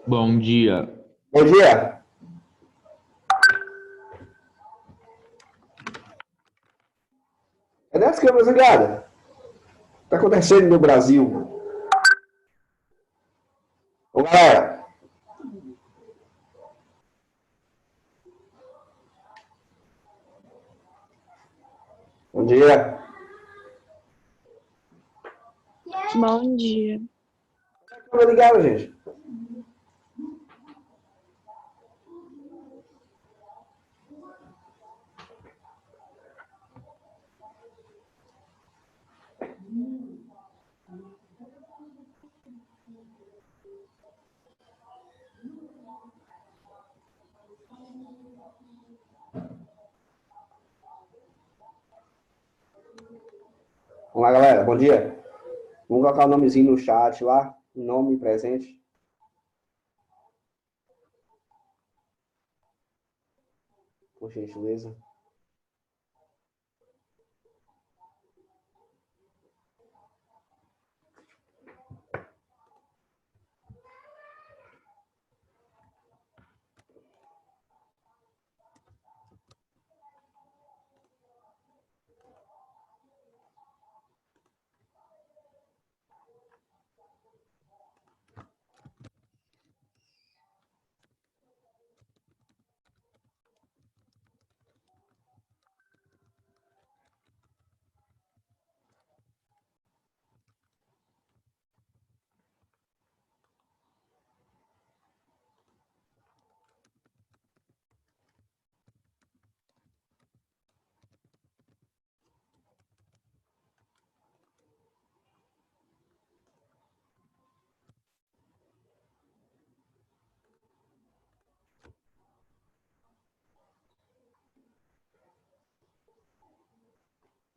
Bom dia. Bom dia. Cadê as câmeras ligadas? O que está acontecendo no Brasil? Ô, galera. Bom dia. Bom dia. Cadê a câmera ligada, gente? Vamos lá, galera. Bom dia. Vamos colocar o nomezinho no chat lá. Nome presente. Por gentileza.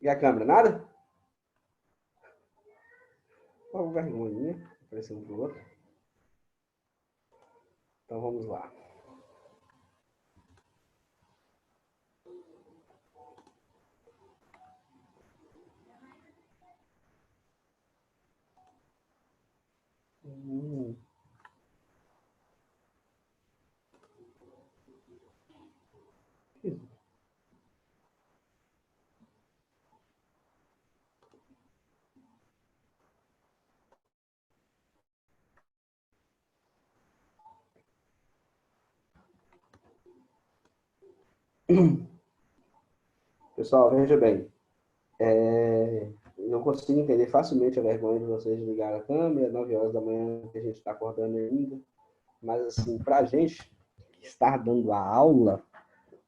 E a câmera, nada? Uma vergonha, aparecendo um pro outro. Então vamos lá. Pessoal, veja bem. Eu consigo entender facilmente a vergonha de vocês ligar a câmera, 9 horas da manhã, que a gente está acordando ainda. Mas, assim, para a gente estar dando a aula,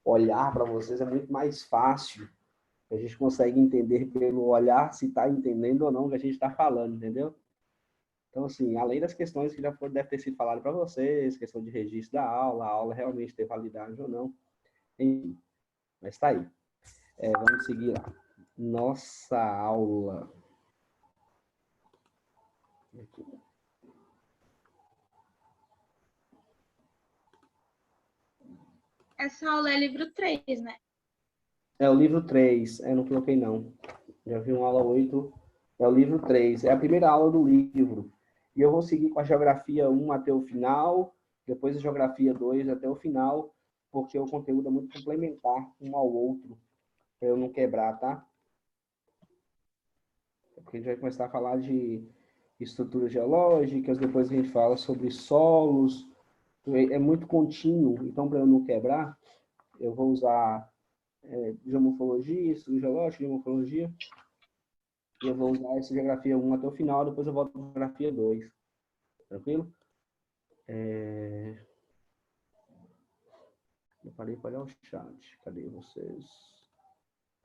olhar para vocês é muito mais fácil. A gente consegue entender pelo olhar se está entendendo ou não o que a gente está falando, entendeu? Então, assim, além das questões que já deve ter sido falado para vocês, questão de registro da aula, a aula realmente ter validade ou não, enfim, mas está aí. Vamos seguir lá. Nossa aula. Aqui. Essa aula é livro 3, né? É o livro 3. Não coloquei, não. Já vi uma aula 8. É o livro 3. É a primeira aula do livro. E eu vou seguir com a geografia 1 até o final, depois a geografia 2 até o final, porque o conteúdo é muito complementar um ao outro, para eu não quebrar, tá? Porque a gente vai começar a falar de estruturas geológicas, depois a gente fala sobre solos. É muito contínuo, então para eu não quebrar, eu vou usar geomorfologia, estudo geológico, geomorfologia. E eu vou usar essa geografia 1 até o final, depois eu volto para a geografia 2. Tranquilo? Eu parei para olhar o chat. Cadê vocês?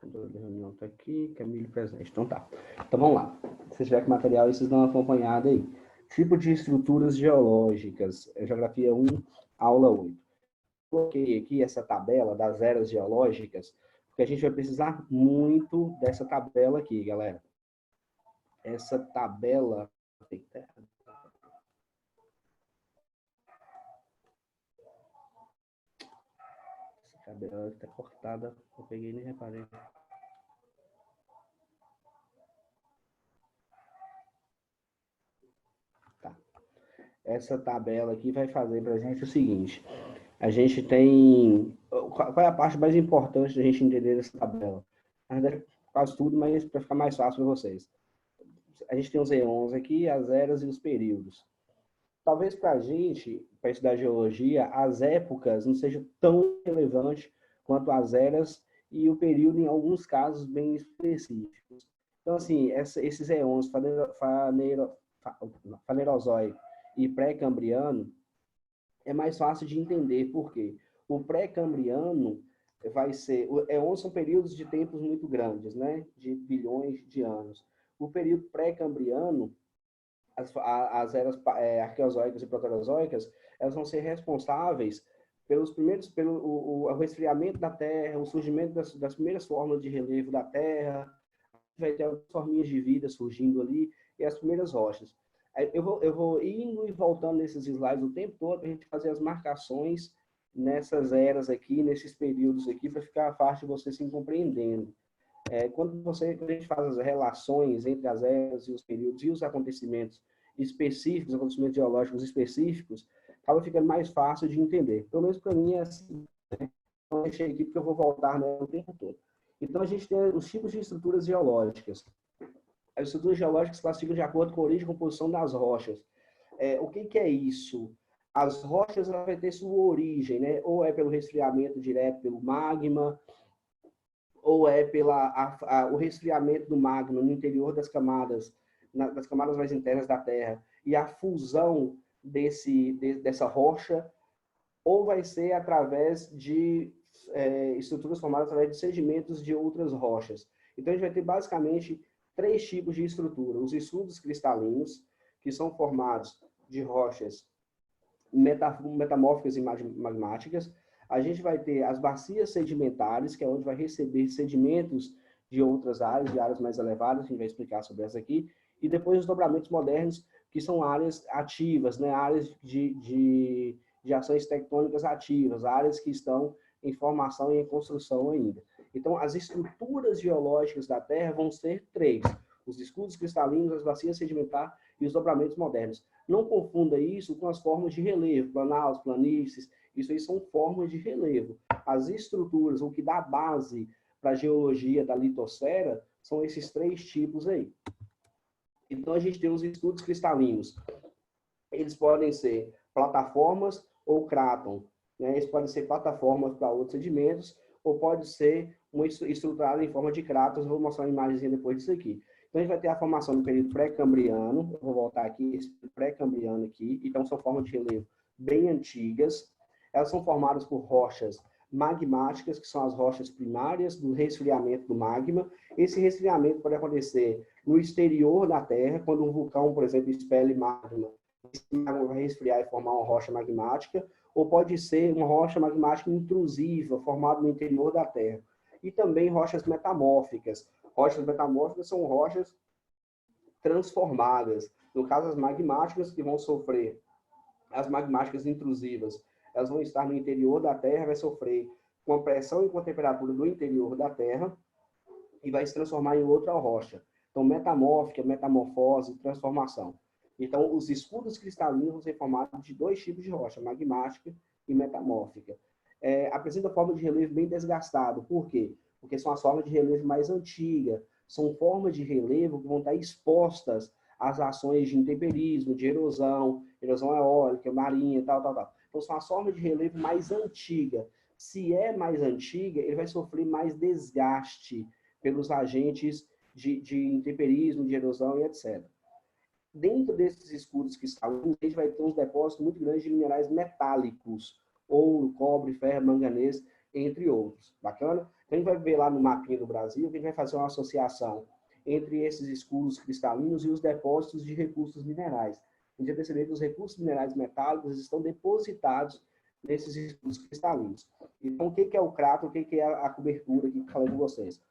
A reunião está aqui, Camille presente. Então tá. Então vamos lá. Se vocês tiverem com material, vocês dão uma acompanhada aí. Tipo de estruturas geológicas. Geografia 1, aula 8. Coloquei aqui essa tabela das eras geológicas, porque a gente vai precisar muito dessa tabela aqui, galera. Essa tabela... Essa tabela está cortada, eu peguei e nem reparei. Tá. Essa tabela aqui vai fazer para a gente o seguinte. A gente tem... Qual é a parte mais importante da gente entender dessa tabela? Na verdade, quase tudo, mas para ficar mais fácil para vocês. A gente tem os eons aqui, as eras e os períodos. Talvez para a gente, para estudar geologia, as épocas não sejam tão relevantes quanto as eras e o período, em alguns casos, bem específicos. Então, assim, esses eons, Fanerozoico e pré-cambriano, é mais fácil de entender por quê. O pré-cambriano vai ser... Eons são períodos de tempos muito grandes, né? De bilhões de anos. O período pré-cambriano, as eras arqueozoicas e proterozoicas, elas vão ser responsáveis pelo o resfriamento da Terra, o surgimento das primeiras formas de relevo da Terra, vai ter algumas forminhas de vida surgindo ali, e as primeiras rochas. Eu vou indo e voltando nesses slides o tempo todo, para a gente fazer as marcações nessas eras aqui, nesses períodos aqui, para ficar fácil de você se compreendendo. Quando a gente faz as relações entre as eras e os períodos e os acontecimentos específicos, acontecimentos geológicos específicos, acaba ficando mais fácil de entender. Pelo menos para mim é assim. Né? Então, eu deixei aqui porque eu vou voltar o tempo todo. Então, a gente tem os tipos de estruturas geológicas. As estruturas geológicas se classificam de acordo com a origem e composição das rochas. O que é isso? As rochas vão ter sua origem, né? Ou é pelo resfriamento direto pelo magma, ou é o resfriamento do magma no interior das camadas mais internas da Terra, e a fusão dessa rocha, ou vai ser através de estruturas formadas através de sedimentos de outras rochas. Então, a gente vai ter basicamente 3 tipos de estrutura. Os exudos cristalinos, que são formados de rochas metamórficas e magmáticas. A gente vai ter as bacias sedimentares, que é onde vai receber sedimentos de outras áreas, de áreas mais elevadas, a gente vai explicar sobre essa aqui. E depois os dobramentos modernos, que são áreas ativas, né? Áreas de ações tectônicas ativas, áreas que estão em formação e em construção ainda. Então, as estruturas geológicas da Terra vão ser 3. Os escudos cristalinos, as bacias sedimentares e os dobramentos modernos. Não confunda isso com as formas de relevo, planaltos, planícies, isso aí são formas de relevo. As estruturas, o que dá base para a geologia da litosfera, são esses 3 tipos aí. Então, a gente tem os escudos cristalinos. Eles podem ser plataformas ou cráton. Né? Eles podem ser plataformas para outros sedimentos, ou pode ser uma estruturada em forma de cráton. Eu vou mostrar uma imagem depois disso aqui. Então, a gente vai ter a formação do período pré-cambriano. Eu vou voltar aqui, esse pré-cambriano aqui. Então, são formas de relevo bem antigas. Elas são formadas por rochas magmáticas, que são as rochas primárias do resfriamento do magma. Esse resfriamento pode acontecer no exterior da Terra, quando um vulcão, por exemplo, expele magma. Esse magma vai resfriar e formar uma rocha magmática, ou pode ser uma rocha magmática intrusiva, formada no interior da Terra. E também rochas metamórficas. Rochas metamórficas são rochas transformadas. No caso, as magmáticas que vão sofrer, as magmáticas intrusivas, elas vão estar no interior da Terra, vai sofrer com a pressão e com a temperatura do interior da Terra e vai se transformar em outra rocha. Então, metamórfica, metamorfose, transformação. Então, os escudos cristalinos vão ser formados de 2 tipos de rocha, magmática e metamórfica. Apresenta forma de relevo bem desgastado. Por quê? Porque são as formas de relevo mais antigas. São formas de relevo que vão estar expostas às ações de intemperismo, de erosão eólica, marinha, tal. Então, são as formas de relevo mais antigas. Se é mais antiga, ele vai sofrer mais desgaste pelos agentes de intemperismo, de erosão e etc. Dentro desses escudos cristalinos, a gente vai ter uns depósitos muito grandes de minerais metálicos, ouro, cobre, ferro, manganês, entre outros. Bacana? Então, a gente vai ver lá no mapinha do Brasil que a gente vai fazer uma associação entre esses escudos cristalinos e os depósitos de recursos minerais. A gente vai perceber que os recursos minerais metálicos estão depositados nesses escudos cristalinos. Então, o que é o crato, o que é a cobertura que eu falei com vocês?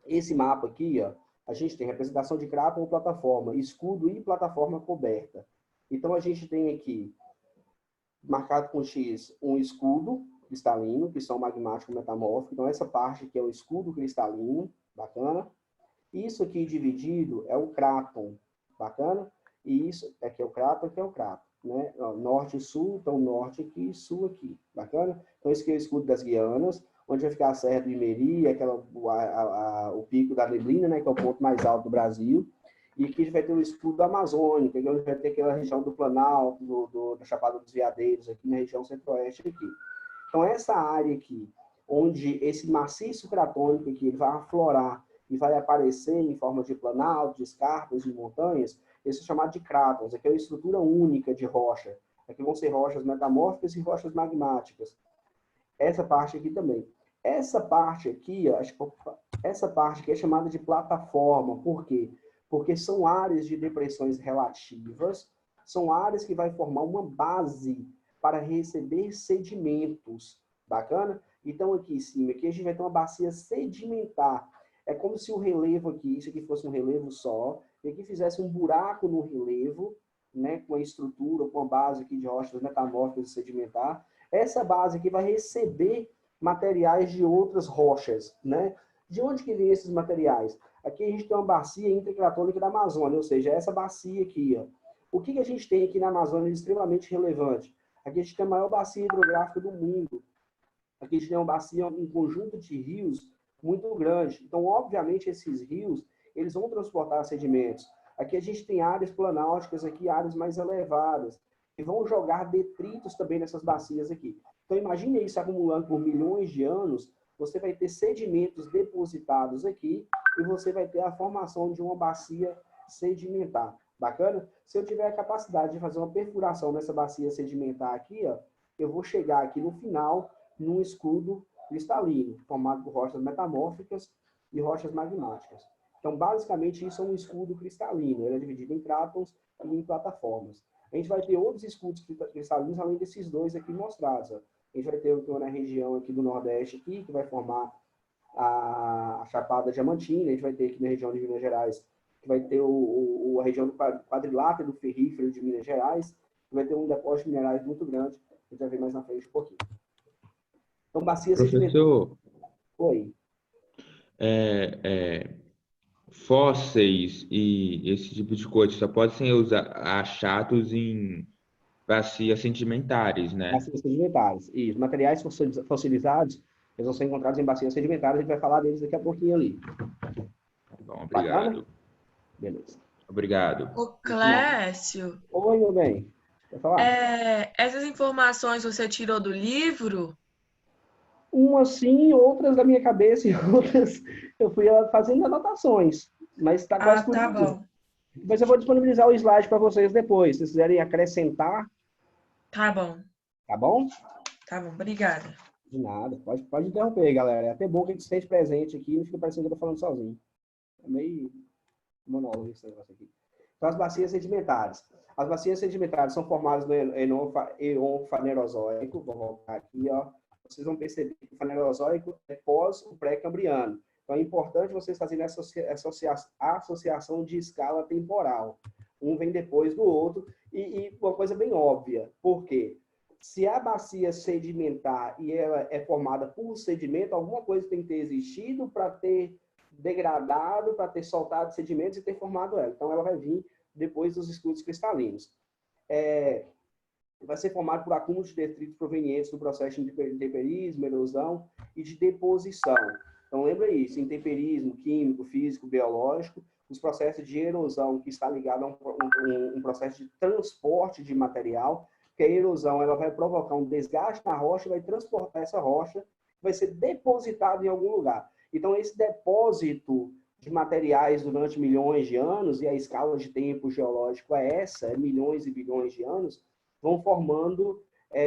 Esse mapa aqui, ó, a gente tem representação de cráton ou plataforma, escudo e plataforma coberta. Então, a gente tem aqui, marcado com X, um escudo cristalino, que são magmático metamórfico. Então, essa parte aqui é o escudo cristalino, bacana. Isso aqui dividido é o cráton, bacana. E isso aqui é o cráton, aqui é o cráton, né? Norte e sul, então norte aqui, sul aqui, bacana. Então, esse aqui é o escudo das Guianas, onde vai ficar a Serra do Imeri, o Pico da Neblina, né, que é o ponto mais alto do Brasil. E aqui a gente vai ter o escudo amazônico, onde vai ter aquela região do Planalto, da Chapada dos Veadeiros, aqui na região centro-oeste aqui. Então, essa área aqui, onde esse maciço cratônico aqui, ele vai aflorar e vai aparecer em forma de planalto, de escarpas, de montanhas, esse é chamado de crátons. Aqui é uma estrutura única de rocha. Aqui vão ser rochas metamórficas e rochas magmáticas. Essa parte aqui também. Essa parte aqui é chamada de plataforma. Por quê? Porque são áreas de depressões relativas, são áreas que vai formar uma base para receber sedimentos. Bacana? Então, aqui em cima, aqui a gente vai ter uma bacia sedimentar. É como se o relevo aqui, isso aqui fosse um relevo só, e aqui fizesse um buraco no relevo, né, com a estrutura, com a base aqui de rochas metamórficas e sedimentar. Essa base aqui vai receber materiais de outras rochas, né? De onde que vem esses materiais? Aqui a gente tem uma bacia intercratônica da Amazônia, ou seja, essa bacia aqui, ó. O que a gente tem aqui na Amazônia de extremamente relevante? Aqui a gente tem a maior bacia hidrográfica do mundo. Aqui a gente tem uma bacia, um conjunto de rios muito grande. Então, obviamente, esses rios, eles vão transportar sedimentos. Aqui a gente tem áreas planálticas, aqui áreas mais elevadas, que vão jogar detritos também nessas bacias aqui. Então, imagine isso acumulando por milhões de anos, você vai ter sedimentos depositados aqui e você vai ter a formação de uma bacia sedimentar. Bacana? Se eu tiver a capacidade de fazer uma perfuração nessa bacia sedimentar aqui, ó, eu vou chegar aqui no final num escudo cristalino, formado por rochas metamórficas e rochas magmáticas. Então, basicamente, isso é um escudo cristalino. Ele é dividido em crátons e em plataformas. A gente vai ter outros escudos cristalinos, além desses dois aqui mostrados. Ó. A gente vai ter uma região aqui do Nordeste, aqui, que vai formar a Chapada Diamantina. A gente vai ter aqui na região de Minas Gerais, que vai ter a região do quadrilátero do ferrífero de Minas Gerais, que vai ter um depósito de minerais muito grande. A gente vai ver mais na frente um pouquinho. Então, bacia sedimentar. Professor, Oi. Fósseis e esse tipo de coisa só podem ser achados em bacias sedimentares, né? Bacias sedimentares. E os materiais fossilizados, eles vão ser encontrados em bacias sedimentares. A gente vai falar deles daqui a pouquinho ali. Bom, obrigado. Bacana? Beleza. Obrigado. Ô, Clécio, Oi, meu bem. Quer falar? essas informações você tirou do livro? Umas sim, outras da minha cabeça e outras eu fui fazendo anotações. Mas está quase tudo. Tá bom. Mas eu vou disponibilizar o slide para vocês depois. Se vocês quiserem acrescentar. Tá bom. Tá bom? Tá bom, obrigada. De nada. Pode interromper, galera. É até bom que a gente esteja presente aqui e não fica parecendo que eu estou falando sozinho. É meio monólogo esse negócio aqui. Então, as bacias sedimentares. As bacias sedimentares são formadas no eon fanerozoico. Vou voltar aqui, ó. Vocês vão perceber que o fanerozoico é pós o pré-cambriano. Então, é importante vocês fazerem essa associação de escala temporal. Um vem depois do outro. E uma coisa bem óbvia. Por quê? Se a bacia sedimentar e ela é formada por sedimento, alguma coisa tem que ter existido para ter degradado, para ter soltado sedimentos e ter formado ela. Então, ela vai vir depois dos escudos cristalinos. Vai ser formado por acúmulos de detritos provenientes do processo de intemperismo, erosão e de deposição. Então, lembra isso, intemperismo químico, físico, biológico, os processos de erosão que está ligado a um processo de transporte de material, que a erosão ela vai provocar um desgaste na rocha e vai transportar essa rocha, vai ser depositada em algum lugar. Então, esse depósito de materiais durante milhões de anos, e a escala de tempo geológico é essa, é milhões e bilhões de anos, vão formando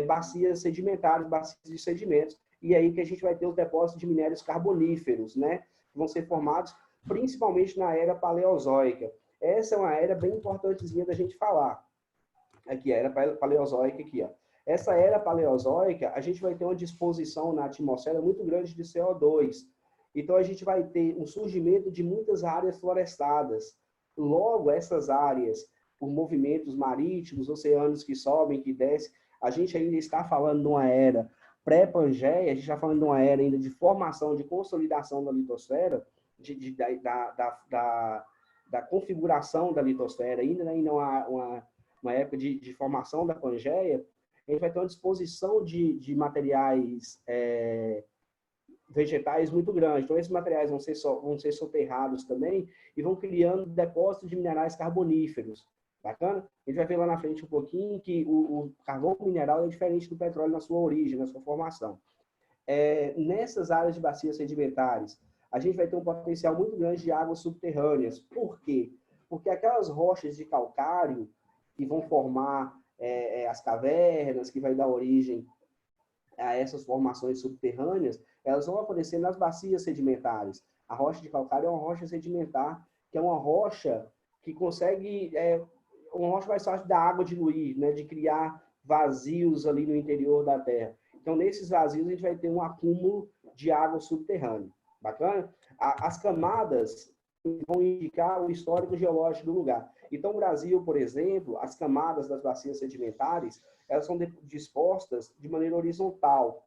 bacias sedimentares, bacias de sedimentos, e aí que a gente vai ter os depósitos de minérios carboníferos, né? Que vão ser formados principalmente na era paleozoica. Essa é uma era bem importantezinha da gente falar. Aqui, a era paleozoica aqui, ó. Essa era paleozoica, a gente vai ter uma disposição na atmosfera muito grande de CO2. Então, a gente vai ter um surgimento de muitas áreas florestadas. Logo, essas áreas, por movimentos marítimos, oceanos que sobem, que descem, a gente ainda está falando de uma era pré-Pangeia, a gente está falando de uma era ainda de formação, de consolidação da litosfera, da configuração da litosfera, ainda não há uma época de formação da Pangeia. A gente vai ter uma disposição de materiais vegetais muito grande. Então, esses materiais vão ser soterrados também e vão criando depósitos de minerais carboníferos. Bacana? A gente vai ver lá na frente um pouquinho que o carvão mineral é diferente do petróleo na sua origem, na sua formação. Nessas áreas de bacias sedimentares, a gente vai ter um potencial muito grande de águas subterrâneas. Por quê? Porque aquelas rochas de calcário que vão formar as cavernas, que vai dar origem a essas formações subterrâneas, elas vão aparecer nas bacias sedimentares. A rocha de calcário é uma rocha sedimentar, que é uma rocha que consegue, uma rocha mais fácil da água diluir, né, de criar vazios ali no interior da Terra. Então, nesses vazios, a gente vai ter um acúmulo de água subterrânea. Bacana? As camadas vão indicar o histórico geológico do lugar. Então, no Brasil, por exemplo, as camadas das bacias sedimentares, elas são dispostas de maneira horizontal.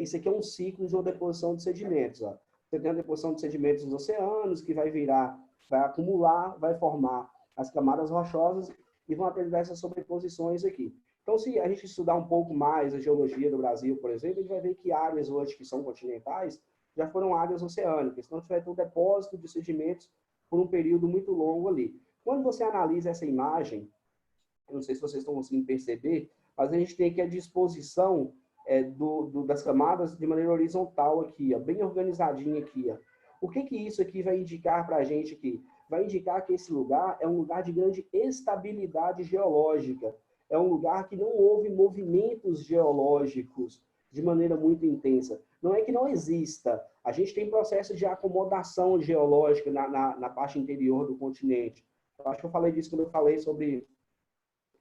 Isso aqui é um ciclo de uma deposição de sedimentos. Ó. Você tem a deposição de sedimentos nos oceanos, que vai acumular, vai formar as camadas rochosas e vão ter essas sobreposições aqui. Então, se a gente estudar um pouco mais a geologia do Brasil, por exemplo, a gente vai ver que áreas hoje que são continentais já foram áreas oceânicas. Então, a gente vai ter um depósito de sedimentos por um período muito longo ali. Quando você analisa essa imagem, eu não sei se vocês estão conseguindo perceber, mas a gente tem aqui a disposição das camadas de maneira horizontal aqui, ó, bem organizadinha aqui. Ó. O que isso aqui vai indicar para a gente aqui? Vai indicar que esse lugar é um lugar de grande estabilidade geológica. É um lugar que não houve movimentos geológicos de maneira muito intensa. Não é que não exista. A gente tem processo de acomodação geológica na parte interior do continente. Eu acho que eu falei disso quando eu falei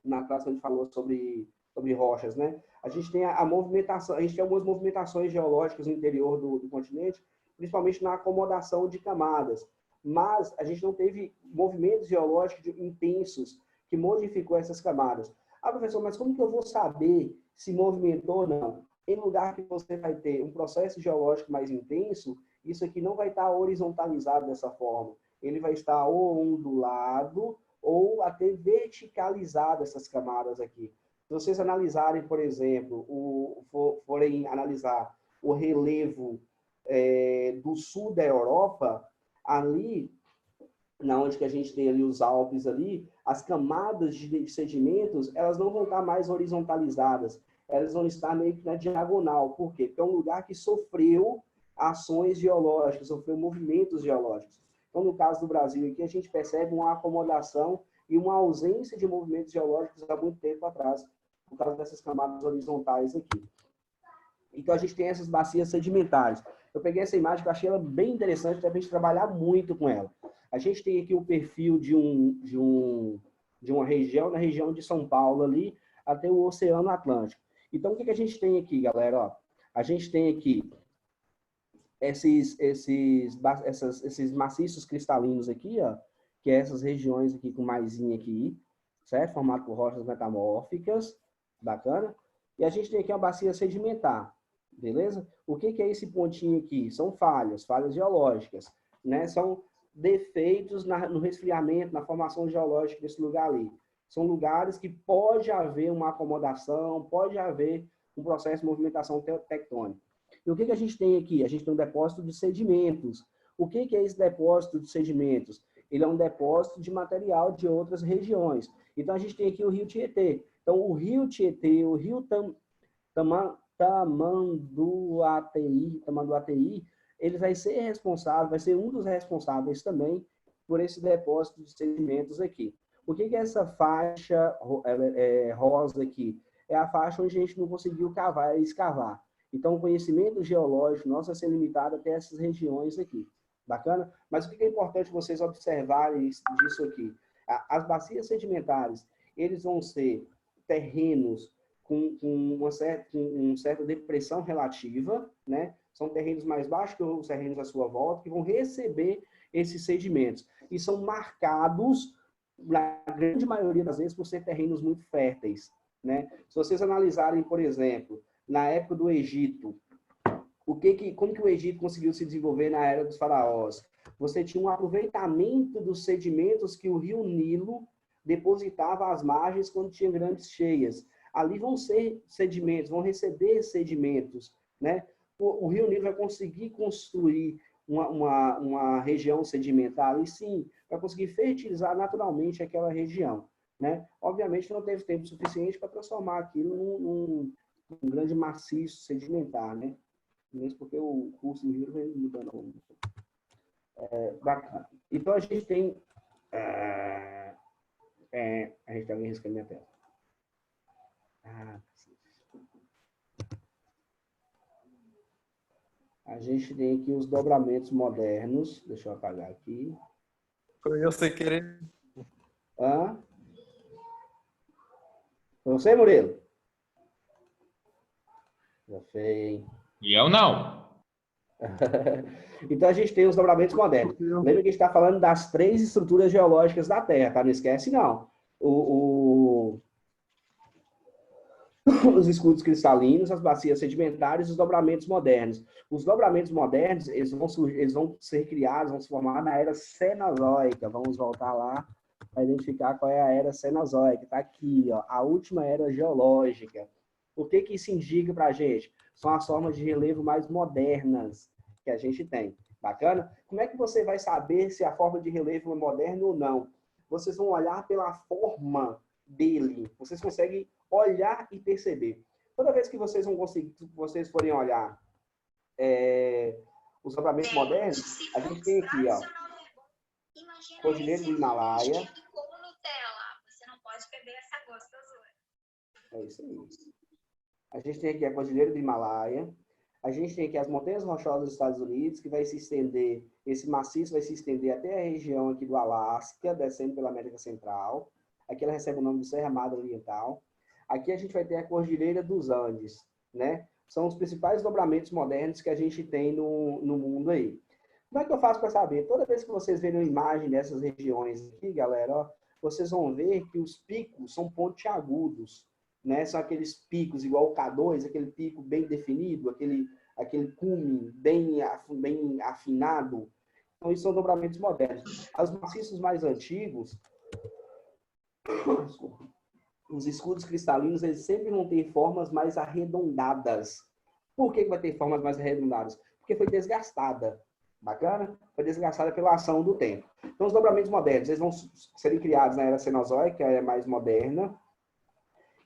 na classe que a gente falou sobre rochas, né? A gente tem a movimentação, a gente tem algumas movimentações geológicas no interior do continente, principalmente na acomodação de camadas. Mas a gente não teve movimentos geológicos intensos que modificou essas camadas. Ah, professor, mas como que eu vou saber se movimentou ou não? Em lugar que você vai ter um processo geológico mais intenso, isso aqui não vai estar horizontalizado dessa forma. Ele vai estar ou ondulado ou até verticalizado essas camadas aqui. Se vocês analisarem, por exemplo, forem analisar o relevo do sul da Europa, ali, na onde que a gente tem ali os Alpes ali, as camadas de sedimentos, elas não vão estar mais horizontalizadas, elas vão estar meio que na diagonal. Por quê? Porque é um lugar que sofreu ações geológicas, sofreu movimentos geológicos. Então, no caso do Brasil, aqui a gente percebe uma acomodação e uma ausência de movimentos geológicos há muito tempo atrás, por causa dessas camadas horizontais aqui. Então, a gente tem essas bacias sedimentares. Eu peguei essa imagem que eu achei ela bem interessante, para a gente trabalhar muito com ela. A gente tem aqui o perfil de uma região, na região de São Paulo ali, até o Oceano Atlântico. Então, o que a gente tem aqui, galera? Ó, a gente tem aqui esses maciços cristalinos aqui, ó, que é essas regiões aqui com maisinha aqui, certo? Formado por rochas metamórficas, bacana. E a gente tem aqui uma bacia sedimentar, beleza? O que é esse pontinho aqui? São falhas geológicas, né? São defeitos no resfriamento, na formação geológica desse lugar ali. São lugares que pode haver uma acomodação, pode haver um processo de movimentação tectônica. E o que a gente tem aqui? A gente tem um depósito de sedimentos. O que é esse depósito de sedimentos? Ele é um depósito de material de outras regiões. Então, a gente tem aqui o Rio Tietê. Então, o rio Tietê, o rio Tamanduateí, ele vai ser responsável, vai ser um dos responsáveis também por esse depósito de sedimentos aqui. O que é essa faixa rosa aqui? É a faixa onde a gente não conseguiu cavar e escavar. Então, o conhecimento geológico nosso vai ser limitado até essas regiões aqui. Bacana? Mas o que é importante vocês observarem disso aqui? As bacias sedimentares, eles vão ser terrenos com uma certa depressão relativa, né? São terrenos mais baixos que os terrenos à sua volta, que vão receber esses sedimentos. E são marcados, na grande maioria das vezes, por ser terrenos muito férteis, né? Se vocês analisarem, por exemplo, na época do Egito, como que o Egito conseguiu se desenvolver na era dos faraós? Você tinha um aproveitamento dos sedimentos que o rio Nilo depositava às margens quando tinha grandes cheias. Ali vão ser sedimentos, vão receber sedimentos, né? O rio Nilo vai conseguir construir uma região sedimentar e sim, vai conseguir fertilizar naturalmente aquela região, né? Obviamente não teve tempo suficiente para transformar aquilo num grande maciço sedimentar, né? Mesmo porque o curso do rio vai mudando. Bacana. Então a gente tem a gente tem alguém riscando minha tela. A gente tem aqui os dobramentos modernos. Deixa eu apagar aqui. Eu sei querer. Foi você, Murilo? Já fez. E eu não. Então a gente tem os dobramentos modernos. Lembra que a gente está falando das 3 estruturas geológicas da Terra, tá? Não esquece, não. Os escudos cristalinos, as bacias sedimentares e os dobramentos modernos. Os dobramentos modernos, eles vão ser criados, vão se formar na era Cenozoica. Vamos voltar lá para identificar qual é a era Cenozoica. Está aqui, ó, a última era geológica. O que isso indica para a gente? São as formas de relevo mais modernas que a gente tem. Bacana? Como é que você vai saber se a forma de relevo é moderna ou não? Vocês vão olhar pela forma dele. Vocês conseguem olhar e perceber. Toda vez que vocês forem olhar os dobramentos modernos, a gente tem aqui, ó, Cordilheira do Himalaia. Você não pode perder essa gostosura. É isso aí. A gente tem aqui a Cordilheira do Himalaia. A gente tem aqui as Montanhas Rochosas dos Estados Unidos, que vai se estender, esse maciço vai se estender até a região aqui do Alasca, descendo pela América Central. Aqui ela recebe o nome de Serra Madre Oriental. Aqui a gente vai ter a Cordilheira dos Andes, né? São os principais dobramentos modernos que a gente tem no mundo aí. Como é que eu faço para saber? Toda vez que vocês verem uma imagem dessas regiões aqui, galera, ó, vocês vão ver que os picos são pontiagudos, né? São aqueles picos igual o K2, aquele pico bem definido, aquele cume bem afinado. Então, isso são dobramentos modernos. Os maciços mais antigos, os escudos cristalinos, eles sempre vão ter formas mais arredondadas. Por que vai ter formas mais arredondadas? Porque foi desgastada. Bacana? Foi desgastada pela ação do tempo. Então, os dobramentos modernos, eles vão serem criados na era Cenozoica, que é a mais moderna.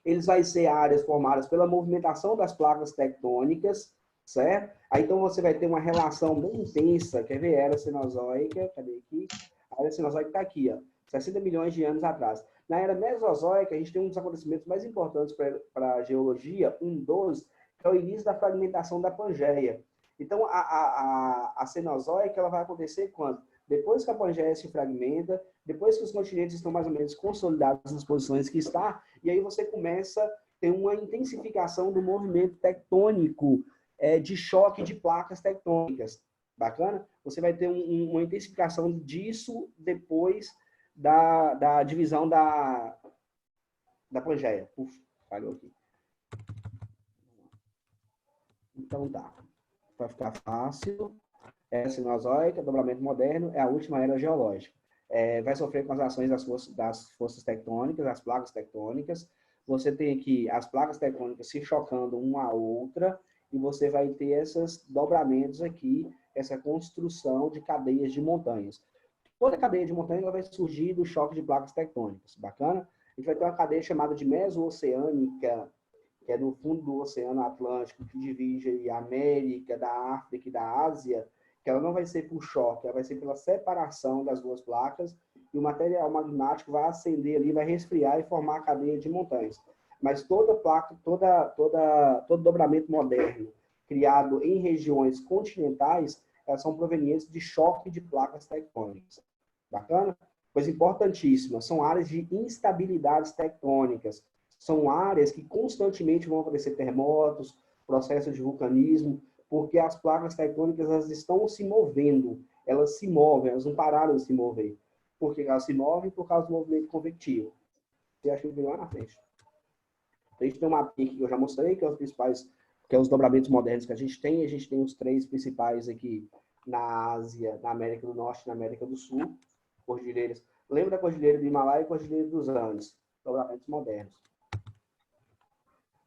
Eles vão ser áreas formadas pela movimentação das placas tectônicas, certo? Aí, então, você vai ter uma relação bem intensa. Quer ver? Era Cenozoica, cadê aqui? A era Cenozoica está aqui, ó, 60 milhões de anos atrás. Na era Mesozoica, a gente tem um dos acontecimentos mais importantes para a geologia, que é o início da fragmentação da Pangeia. Então, a Cenozoica ela vai acontecer quando? Depois que a Pangeia se fragmenta, depois que os continentes estão mais ou menos consolidados nas posições que está, e aí você começa a ter uma intensificação do movimento tectônico, de choque de placas tectônicas. Bacana? Você vai ter uma intensificação disso depois da divisão da Pangeia. Falhou aqui. Então tá. Para ficar fácil, a Cenozoica, dobramento moderno, é a última era geológica. Vai sofrer com as ações das forças tectônicas, das placas tectônicas. Você tem aqui as placas tectônicas se chocando uma à outra, e você vai ter esses dobramentos aqui, essa construção de cadeias de montanhas. Toda cadeia de montanha vai surgir do choque de placas tectônicas. Bacana? A gente vai ter uma cadeia chamada de mesooceânica, que é no fundo do Oceano Atlântico, que divide a América, da África e da Ásia, que ela não vai ser por choque, ela vai ser pela separação das duas placas, e o material magmático vai ascender ali, vai resfriar e formar a cadeia de montanhas. Mas toda placa, todo dobramento moderno, criado em regiões continentais, elas são provenientes de choque de placas tectônicas. Bacana? Coisa importantíssima, são áreas de instabilidades tectônicas, são áreas que constantemente vão aparecer terremotos, processos de vulcanismo, porque as placas tectônicas elas estão se movendo, elas se movem, elas não pararam de se mover. Por que elas se movem? Por causa do movimento convectivo. Você acha que vem lá na frente. A gente tem um mapa aqui que eu já mostrei, que é os principais, que é os dobramentos modernos que a gente tem os 3 principais aqui na Ásia, na América do Norte e na América do Sul, cordilheiras. Lembra da cordilheira do Himalaia e cordilheira dos Andes, dobramentos modernos.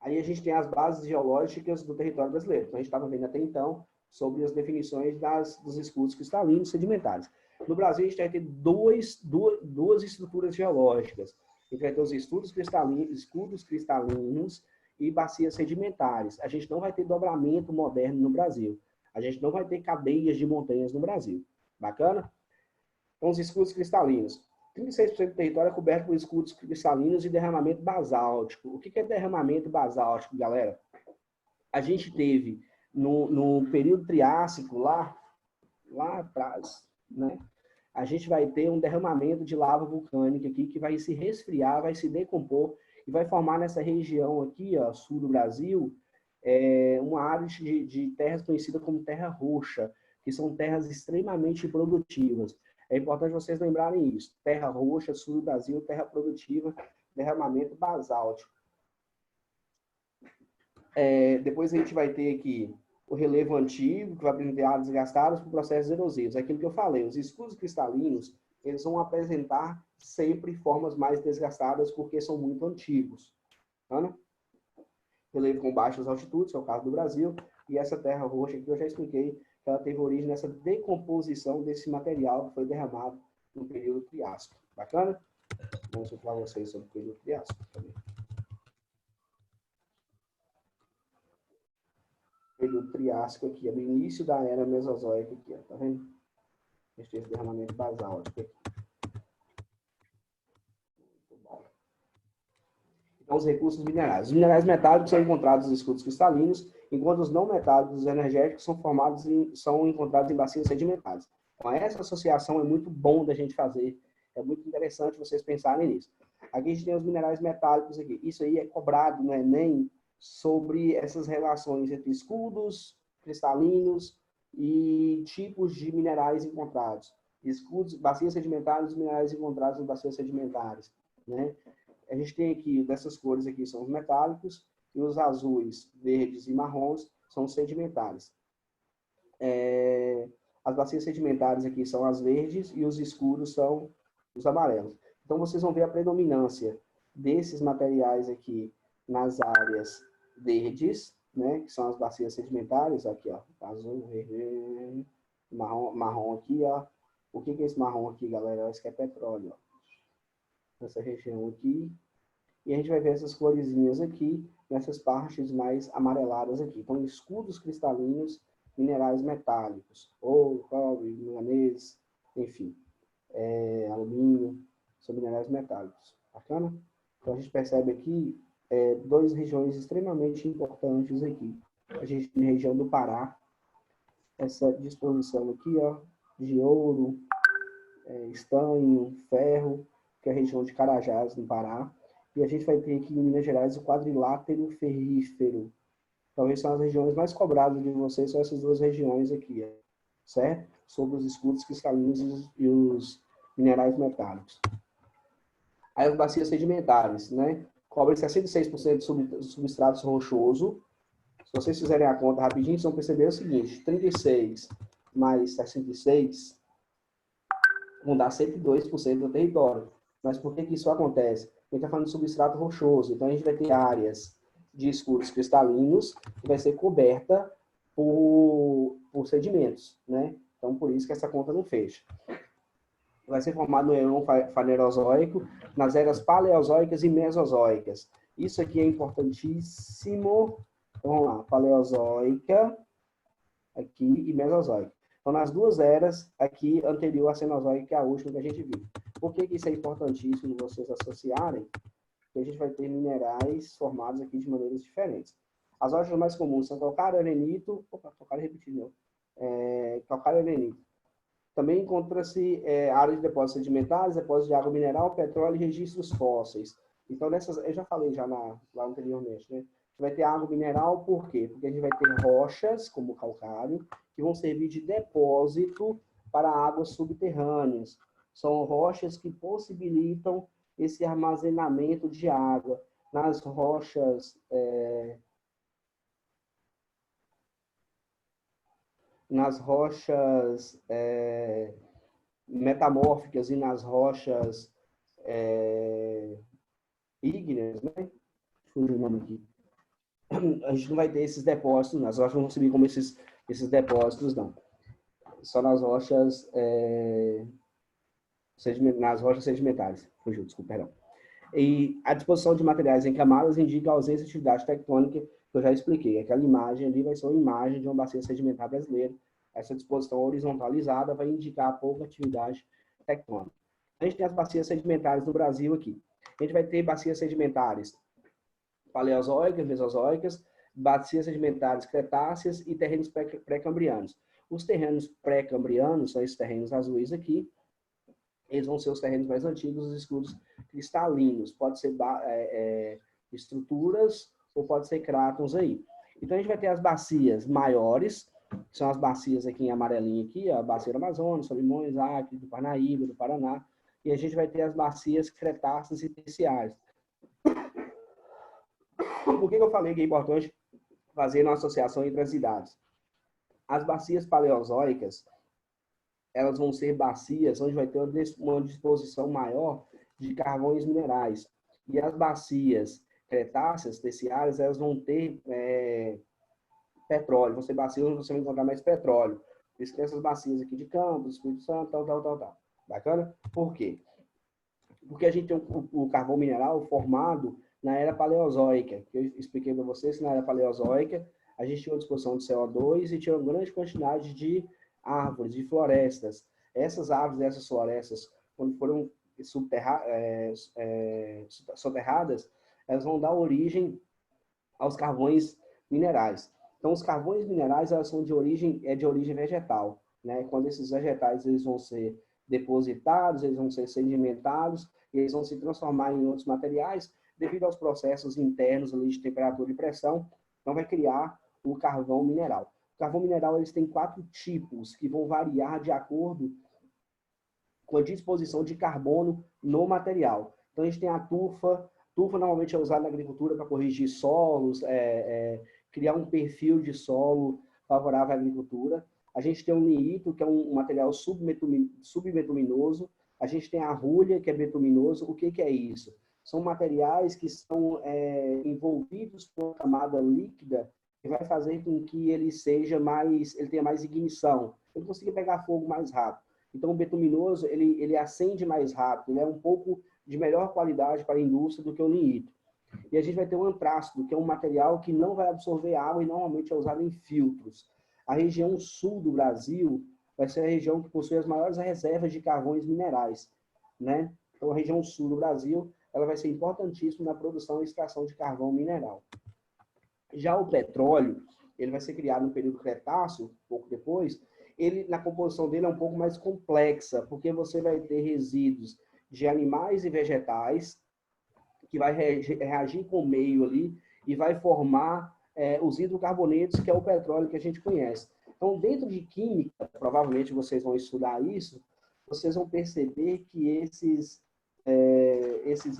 Aí a gente tem as bases geológicas do território brasileiro. Então, a gente estava vendo até então sobre as definições dos escudos cristalinos sedimentares. No Brasil, a gente vai ter duas estruturas geológicas. A gente vai ter os escudos cristalinos e bacias sedimentares. A gente não vai ter dobramento moderno no Brasil. A gente não vai ter cadeias de montanhas no Brasil. Bacana? Então, os escudos cristalinos. 36% do território é coberto por escudos cristalinos e derramamento basáltico. O que é derramamento basáltico, galera? A gente teve, no período Triássico, lá atrás, né? A gente vai ter um derramamento de lava vulcânica aqui, que vai se resfriar, vai se decompor, e vai formar nessa região aqui, ó, sul do Brasil, uma área de terras conhecida como terra roxa, que são terras extremamente produtivas. É importante vocês lembrarem isso. Terra roxa, sul do Brasil, terra produtiva, derramamento basáltico. Depois a gente vai ter aqui o relevo antigo, que vai apresentar áreas desgastadas por processos erosivos. Aquilo que eu falei, os escudos cristalinos, eles vão apresentar sempre formas mais desgastadas, porque são muito antigos. Tá? Relevo com baixas altitudes, que é o caso do Brasil, e essa terra roxa que eu já expliquei, que ela teve origem nessa decomposição desse material que foi derramado no período Triássico. Bacana? Vou mostrar para vocês sobre o período Triássico também. O período Triássico aqui, é no início da era Mesozoica aqui, ó, tá vendo? Esse derramamento basáltico aqui. Muito bom. Então, os recursos minerais. Os minerais metálicos são encontrados nos escudos cristalinos, enquanto os não metálicos energéticos são encontrados em bacias sedimentares. Então, essa associação é muito bom da gente fazer. É muito interessante vocês pensarem nisso. Aqui a gente tem os minerais metálicos aqui. Isso aí é cobrado no Enem sobre essas relações entre escudos cristalinos e tipos de minerais encontrados. Escudos, bacias sedimentares e minerais encontrados em bacias sedimentares, né? A gente tem aqui, dessas cores aqui, são os metálicos, e os azuis, verdes e marrons são os sedimentares. As bacias sedimentares aqui são as verdes e os escuros são os amarelos. Então, vocês vão ver a predominância desses materiais aqui nas áreas verdes, né, que são as bacias sedimentares, aqui, ó, azul, verde, marrom aqui, ó. O que é esse marrom aqui, galera? Isso aqui é petróleo, ó. Nessa região aqui. E a gente vai ver essas coresinhas aqui, nessas partes mais amareladas aqui. Então, escudos cristalinos, minerais metálicos, ouro, cobre, manganês, enfim, alumínio, são minerais metálicos. Bacana? Então, a gente percebe aqui duas regiões extremamente importantes aqui. A gente tem a região do Pará, essa disposição aqui, ó, de ouro, estanho, ferro, que é a região de Carajás, no Pará. E a gente vai ter aqui em Minas Gerais o quadrilátero ferrífero. Talvez são as regiões mais cobradas de vocês, são essas duas regiões aqui, certo? Sobre os escudos cristalinos e os minerais metálicos. Aí as bacias sedimentares, né? Cobrem 66% do substrato rochoso. Se vocês fizerem a conta rapidinho, vocês vão perceber o seguinte: 36 mais 66 vão dar 102% do território. Mas por que isso acontece? A gente está falando de substrato rochoso, então a gente vai ter áreas de escudos cristalinos que vai ser coberta por sedimentos, né? Então, por isso que essa conta não fecha. vai ser formado no Eon fanerozoico, nas eras paleozoicas e mesozoicas. Isso aqui é importantíssimo. Então, vamos lá, paleozoica aqui e mesozoica. Então, nas duas eras, aqui anterior à Cenozoica, que é a última que a gente viu. Por que isso é importantíssimo vocês associarem? Porque a gente vai ter minerais formados aqui de maneiras diferentes. As rochas mais comuns são calcário, arenito... Opa, calcário repetido, não. Calcário e arenito. Também encontra-se áreas de depósitos sedimentares, depósitos de água mineral, petróleo e registros fósseis. Então, eu já falei lá anteriormente, né? A gente vai ter água mineral, por quê? Porque a gente vai ter rochas, como o calcário, que vão servir de depósito para águas subterrâneas. São rochas que possibilitam esse armazenamento de água. Nas rochas metamórficas e nas rochas ígneas, né? Fugiu o nome aqui. A gente não vai ter esses depósitos, as rochas não vão subir como esses depósitos, não. Só nas rochas sedimentares. Fugiu, desculpa, perdão. E a disposição de materiais em camadas indica a ausência de atividade tectônica, que eu já expliquei. Aquela imagem ali vai ser uma imagem de uma bacia sedimentar brasileira. Essa disposição horizontalizada vai indicar pouca atividade tectônica. A gente tem as bacias sedimentares no Brasil aqui. A gente vai ter bacias sedimentares paleozoicas, mesozoicas, bacias sedimentares cretáceas e terrenos pré-cambrianos. Os terrenos pré-cambrianos são esses terrenos azuis aqui. Eles vão ser os terrenos mais antigos, os escudos cristalinos. Pode ser estruturas ou pode ser cratons aí. Então, a gente vai ter as bacias maiores, que são as bacias aqui em amarelinho aqui, a bacia do Amazonas, Solimões, Acre, do Parnaíba, do Paraná. E a gente vai ter as bacias cretáceas e terciárias. Por que eu falei que é importante fazer uma associação entre as idades? As bacias paleozoicas, elas vão ser bacias onde vai ter uma disposição maior de carvões minerais. E as bacias cretáceas, terciárias, elas vão ter petróleo. Vão ser bacias onde você vai encontrar mais petróleo. Por isso que essas bacias aqui de Campos, Espírito Santo, tal. Bacana? Por quê? Porque a gente tem o carvão mineral formado na era paleozoica. Que eu expliquei para vocês que na era paleozoica a gente tinha uma disposição de CO2 e tinha uma grande quantidade de árvores, de florestas. Essas árvores, essas florestas, quando foram soterradas, elas vão dar origem aos carvões minerais. Então, os carvões minerais, elas são de origem vegetal, né? Quando esses vegetais eles vão ser depositados, eles vão ser sedimentados, e eles vão se transformar em outros materiais devido aos processos internos ali de temperatura e pressão. Então, vai criar o carvão mineral. O carvão mineral eles têm 4 tipos que vão variar de acordo com a disposição de carbono no material. Então, a gente tem a tufa. Tufa normalmente é usada na agricultura para corrigir solos, criar um perfil de solo favorável à agricultura. A gente tem o niito, que é um material subbetuminoso. A gente tem a rulha, que é betuminoso. O que é isso? São materiais que são envolvidos por uma camada líquida que vai fazer com que ele tenha mais ignição, ele consiga pegar fogo mais rápido. Então, o betuminoso, ele acende mais rápido, ele é um pouco de melhor qualidade para a indústria do que o niito. E a gente vai ter o antrácido, que é um material que não vai absorver água e normalmente é usado em filtros. A região sul do Brasil vai ser a região que possui as maiores reservas de carvões minerais, né? Então, a região sul do Brasil, ela vai ser importantíssima na produção e extração de carvão mineral. Já o petróleo, ele vai ser criado no período Cretáceo, pouco depois. Na composição dele é um pouco mais complexa, porque você vai ter resíduos de animais e vegetais que vai reagir com o meio ali e vai formar os hidrocarbonetos, que é o petróleo que a gente conhece. Então, dentro de química, provavelmente vocês vão estudar isso, vocês vão perceber que esses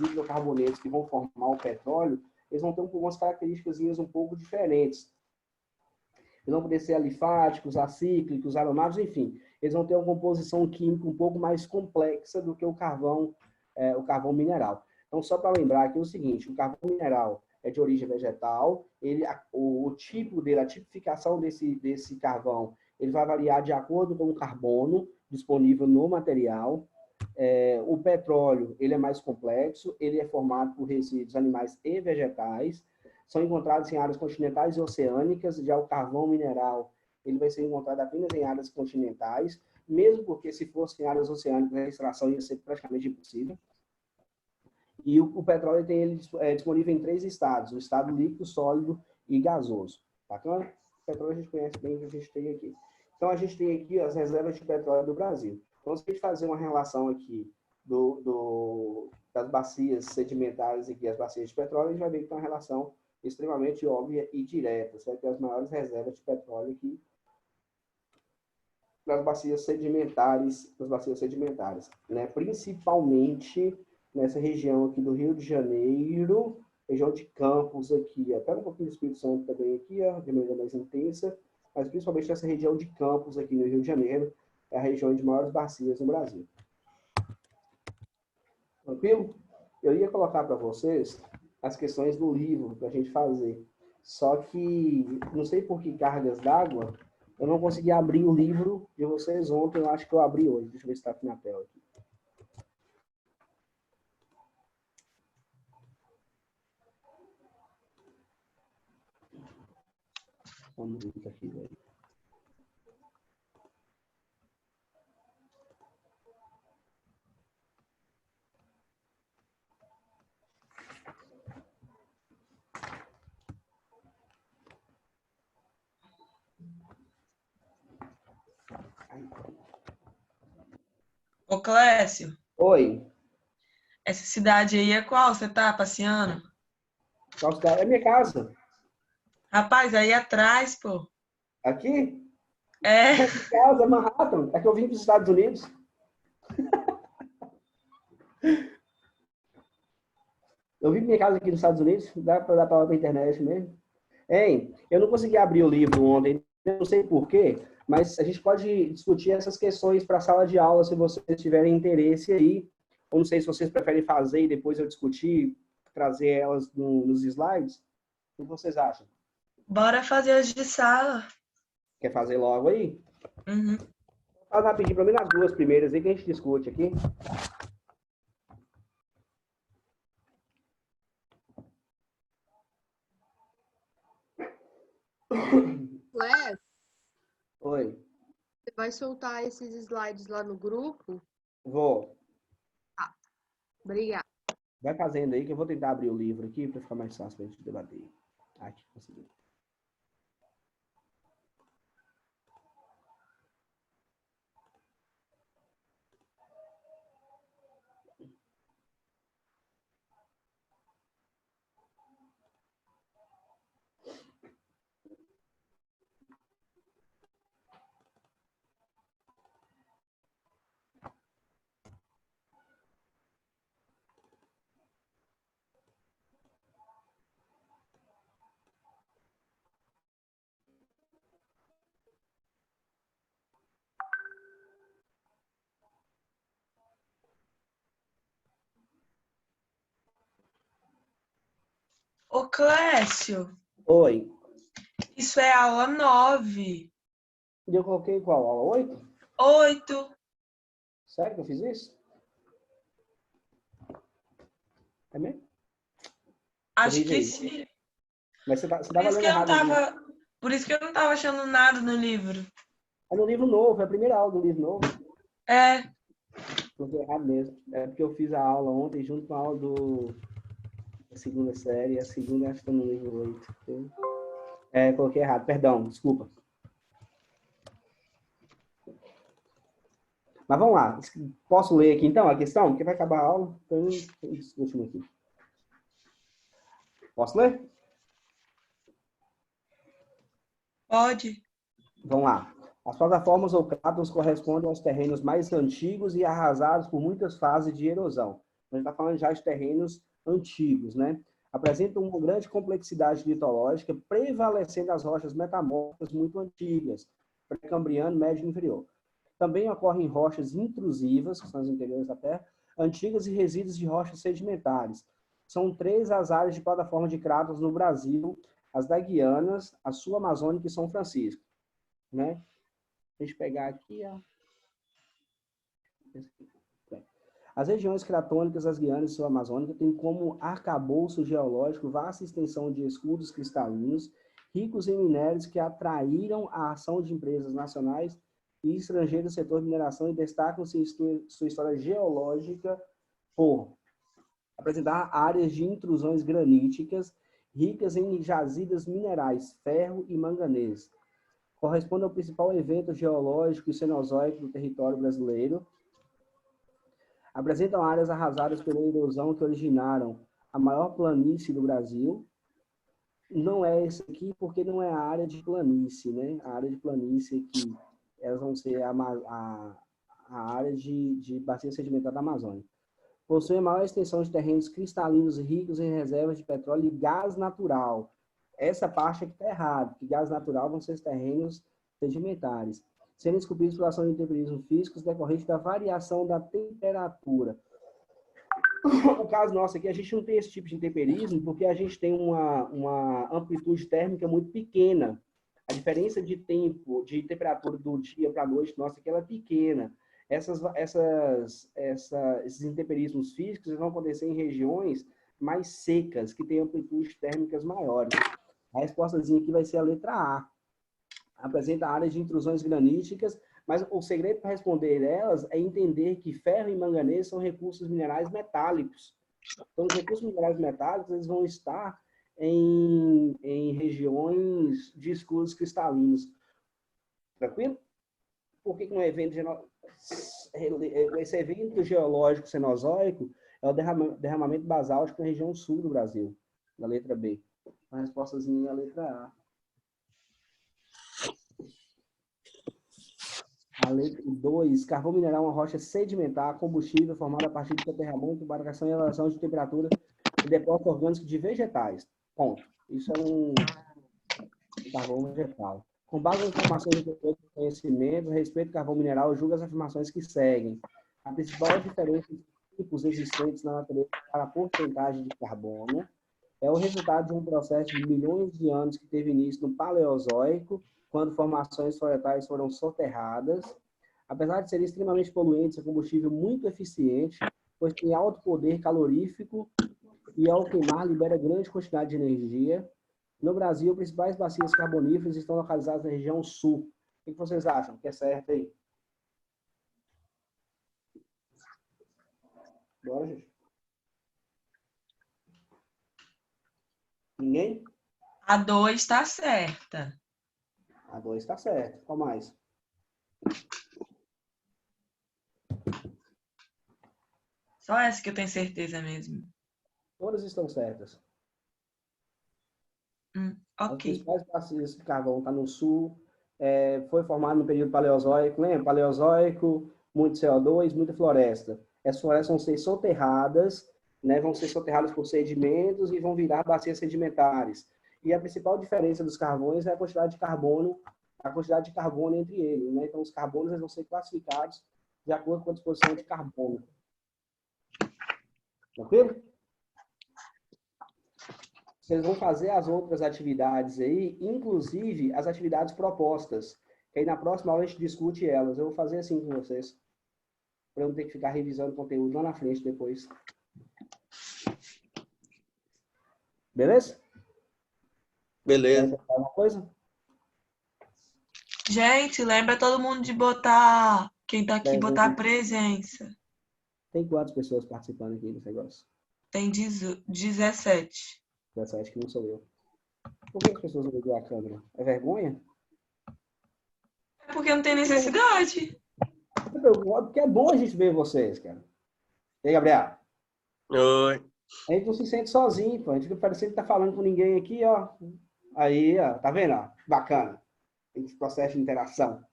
hidrocarbonetos que vão formar o petróleo, eles vão ter algumas características um pouco diferentes. Eles vão poder ser alifáticos, acíclicos, aromáticos, enfim. Eles vão ter uma composição química um pouco mais complexa do que o carvão mineral. Então, só para lembrar aqui o seguinte, o carvão mineral é de origem vegetal, o tipo dele, a tipificação desse carvão, ele vai variar de acordo com o carbono disponível no material. O petróleo, ele é mais complexo, ele é formado por resíduos animais e vegetais, são encontrados em áreas continentais e oceânicas. Já o carvão mineral, ele vai ser encontrado apenas em áreas continentais, mesmo porque se fosse em áreas oceânicas, a extração ia ser praticamente impossível. E o petróleo tem ele disponível em 3 estados: o estado líquido, sólido e gasoso. Bacana? O petróleo a gente conhece bem o que a gente tem aqui. Então, a gente tem aqui as reservas de petróleo do Brasil. Então, se a gente fazer uma relação aqui das bacias sedimentares e as bacias de petróleo, a gente vai ver que tem uma relação extremamente óbvia e direta. Você vai ter as maiores reservas de petróleo aqui nas bacias sedimentares, né? Principalmente nessa região aqui do Rio de Janeiro, região de Campos aqui, até um pouquinho do Espírito Santo também aqui, ó, de maneira mais intensa, mas principalmente nessa região de Campos aqui no Rio de Janeiro, é a região de maiores bacias no Brasil. Tranquilo? Eu ia colocar para vocês as questões do livro para a gente fazer, só que não sei por que cargas d'água, eu não consegui abrir o livro de vocês ontem, eu acho que eu abri hoje. Deixa eu ver se está aqui na tela. Aqui. Vamos ver aqui, velho. Ô, Clécio, Oi. essa cidade aí é qual? Você tá passeando? Qual cidade? É minha casa. Rapaz, aí atrás, pô. Aqui? É, Minha casa é Manhattan. É que eu vim para os Estados Unidos. Eu vim para minha casa aqui nos Estados Unidos. Dá para dar para a internet mesmo. Hein? Eu não consegui abrir o livro ontem. Eu não sei porquê, mas a gente pode discutir essas questões para a sala de aula, se vocês tiverem interesse aí. Eu não sei se vocês preferem fazer e depois eu discutir, trazer elas nos slides. O que vocês acham? bora fazer as de sala. Quer fazer logo aí? Uhum. Faz rapidinho, pelo menos as 2 primeiras aí que a gente discute aqui. Léo, Oi. você vai soltar esses slides lá no grupo? Vou. Obrigada. Vai fazendo aí que eu vou tentar abrir o livro aqui para ficar mais fácil para a gente debater. Aqui, consegui. Ô, Clécio, Oi. isso é aula 9. E eu coloquei qual? Aula 8? 8. Sério que eu fiz isso? É mesmo? Acho Corrige que aí. sim. Mas você Por tava isso lendo que eu não errado o livro. tava, por isso que eu não tava achando nada no livro. É no livro novo, é a primeira aula do livro novo. É, Coloquei errado mesmo. É porque eu fiz a aula ontem junto com a aula da segunda série. A segunda acho que está no livro 8. Coloquei errado, perdão, desculpa. Mas vamos lá. Posso ler aqui então a questão? Porque vai acabar a aula. Então, discutimos aqui. Posso ler? pode. Vamos lá. As plataformas ou cráteres correspondem aos terrenos mais antigos e arrasados por muitas fases de erosão. A gente está falando já de terrenos antigos, né? Apresentam uma grande complexidade litológica, prevalecendo as rochas metamórficas muito antigas, pré-cambriano, médio e inferior. Também ocorrem rochas intrusivas, que são as interiores da Terra, antigas e resíduos de rochas sedimentares. São 3 as áreas de plataforma de cráteres no Brasil: as da Guianas, a Sul-Amazônica e São Francisco, né? Deixa eu pegar aqui, ó. As regiões cratônicas, as Guianas e Sul-Amazônica têm como arcabouço geológico vasta extensão de escudos cristalinos, ricos em minérios que atraíram a ação de empresas nacionais e estrangeiras do setor de mineração e destacam-se em sua história geológica por apresentar áreas de intrusões graníticas ricas em jazidas minerais, ferro e manganês. Corresponde ao principal evento geológico e cenozoico do território brasileiro. Apresentam áreas arrasadas pela erosão que originaram a maior planície do Brasil. Não é esse aqui porque não é a área de planície, né? A área de planície aqui, elas vão ser a área de bacia sedimentar da Amazônia. Possui a maior extensão de terrenos cristalinos ricos em reservas de petróleo e gás natural. Essa parte aqui está errada, porque gás natural vão ser os terrenos sedimentares, sendo descobridos por ação de intemperismo físicos decorrente da variação da temperatura. No caso nosso aqui, a gente não tem esse tipo de intemperismo porque a gente tem uma amplitude térmica muito pequena. A diferença de tempo, de temperatura do dia para a noite, nossa, aqui ela é pequena. Esses intemperismos físicos eles vão acontecer em regiões mais secas, que têm amplitudes térmicas maiores. A respostazinha aqui vai ser a letra A. Apresenta áreas de intrusões graníticas, mas o segredo para responder elas é entender que ferro e manganês são recursos minerais metálicos. Então, os recursos minerais metálicos eles vão estar em regiões de escudos cristalinos. Tranquilo? Por que no evento esse evento geológico cenozoico é o derramamento basáltico na região sul do Brasil, na letra B. A respostazinha é a letra A. A letra 2, carvão mineral é uma rocha sedimentar, combustível formada a partir de soterramento, variação e elevação de temperatura e depósito orgânico de vegetais. Ponto. Isso é um carvão vegetal. Com base nas informações de conhecimento a respeito do carvão mineral, julga as afirmações que seguem. A principal diferença entre os tipos existentes na natureza para a porcentagem de carbono é o resultado de um processo de milhões de anos que teve início no Paleozoico, quando formações florestais foram soterradas. Apesar de serem extremamente poluentes, é um combustível muito eficiente, pois tem alto poder calorífico e, ao queimar, libera grande quantidade de energia. No Brasil, as principais bacias carboníferas estão localizadas na região sul. O que vocês acham que é certo aí? Bora, gente. Ninguém? A 2 está certa. A 2 está certo. Qual mais? Só essa que eu tenho certeza mesmo. Todas estão certas. As Ok. principais bacias de carvão estão no sul. Foi formado no período paleozoico. Lembra? Paleozoico, muito CO2, muita floresta. Essas florestas vão ser soterradas, né? Vão ser soterradas por sedimentos e vão virar bacias sedimentares. E a principal diferença dos carvões é a quantidade de carbono entre eles, né? Então, os carbonos eles vão ser classificados de acordo com a disposição de carbono. Tranquilo? Vocês vão fazer as outras atividades aí, inclusive as atividades propostas. Que aí na próxima aula a gente discute elas. Eu vou fazer assim com vocês. Para eu não ter que ficar revisando o conteúdo lá na frente depois. Beleza? Beleza. Quer alguma coisa? Gente, lembra todo mundo de botar, quem tá aqui, botar a presença. Tem quantas pessoas participando aqui desse negócio? Tem 17. 17 que não sou eu. Por que as pessoas não ligam a câmera? É vergonha? É porque não tem necessidade. Porque é bom a gente ver vocês, cara. E aí, Gabriel? Oi. A gente não se sente sozinho, pô. A gente fica parecendo que tá falando com ninguém aqui, ó. Aí, ó. Tá vendo, ó? Bacana. Esse processo de interação.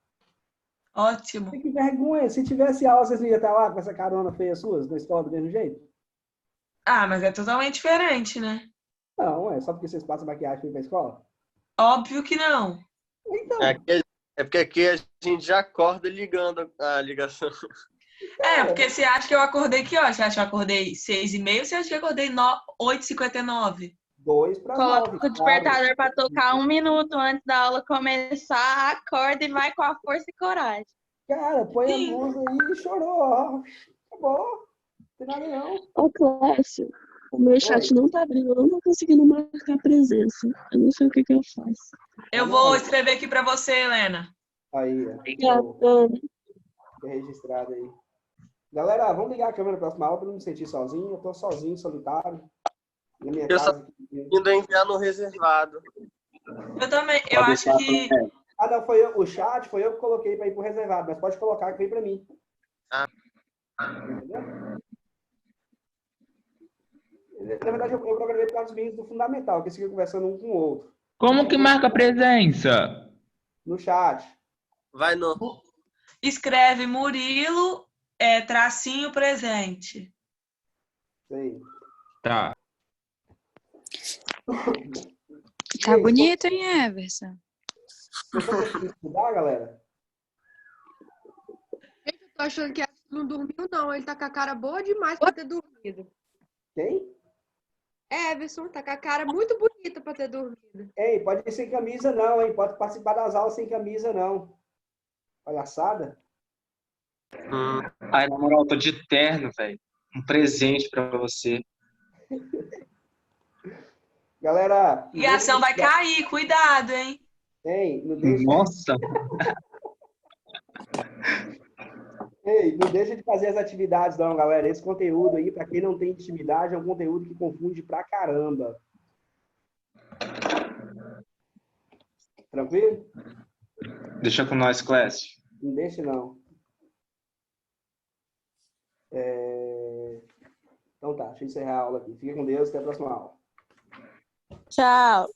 Ótimo. Que vergonha. Se tivesse aula, vocês não iam estar lá com essa carona feia suas na escola do mesmo jeito? Ah, mas é totalmente diferente, né? Não, é só porque vocês passam maquiagem para ir pra escola? Óbvio que não. Então, É porque aqui a gente já acorda ligando a ligação. É, porque você acha que eu acordei que horas? Você acha que eu acordei 6h30 ou você acha que eu acordei 8h59? 2 para 9. Coloca o despertador para tocar 1 minuto antes da aula começar, acorda e vai com a força e coragem. Cara, põe a Sim. blusa aí e chorou. Ó. Acabou. tem nada não. Ô, Cláudio, o meu chat Oi. não tá abrindo, eu não tô conseguindo marcar presença. Eu não sei o que eu faço. Eu vou escrever aqui pra você, Helena. Aí, ó. Obrigada, Show. Ana. Fica registrado aí. Galera, vamos ligar a câmera na próxima aula para não me sentir sozinho. Eu tô sozinho, solitário. Na minha Eu só casa. indo enviar no reservado. Eu também. Eu acho que. Ah, não, foi eu, o chat foi eu que coloquei para ir pro reservado, mas pode colocar que vem para mim. Ah. Entendeu? Na verdade, eu programei por causa dos meninos do fundamental, que eles ficam conversando um com o outro. Como que marca presença? No chat. Vai no. Escreve Murilo, tracinho presente. Sei. Tá. Tá bonito, hein, Everson? Vocês estão conseguindo estudar, galera? Gente, eu tô achando que não dormiu, não. Ele tá com a cara boa demais pra ter dormido. Quem? Everson tá com a cara muito bonita pra ter dormido. Ei, pode ir sem camisa não, hein? Pode participar das aulas sem camisa não. Palhaçada? Ai, na moral, eu tô de terno, velho. Um presente pra você. Galera... Ligação vai cair, cuidado, hein? Ei, não deixa... Nossa! Ei, não deixa de fazer as atividades não, galera. Esse conteúdo aí, para quem não tem intimidade, é um conteúdo que confunde pra caramba. Tranquilo? Deixa com nós, Clécio. Não deixe, não. Então tá, deixa eu encerrar a aula aqui. Fica com Deus, até a próxima aula. Tchau.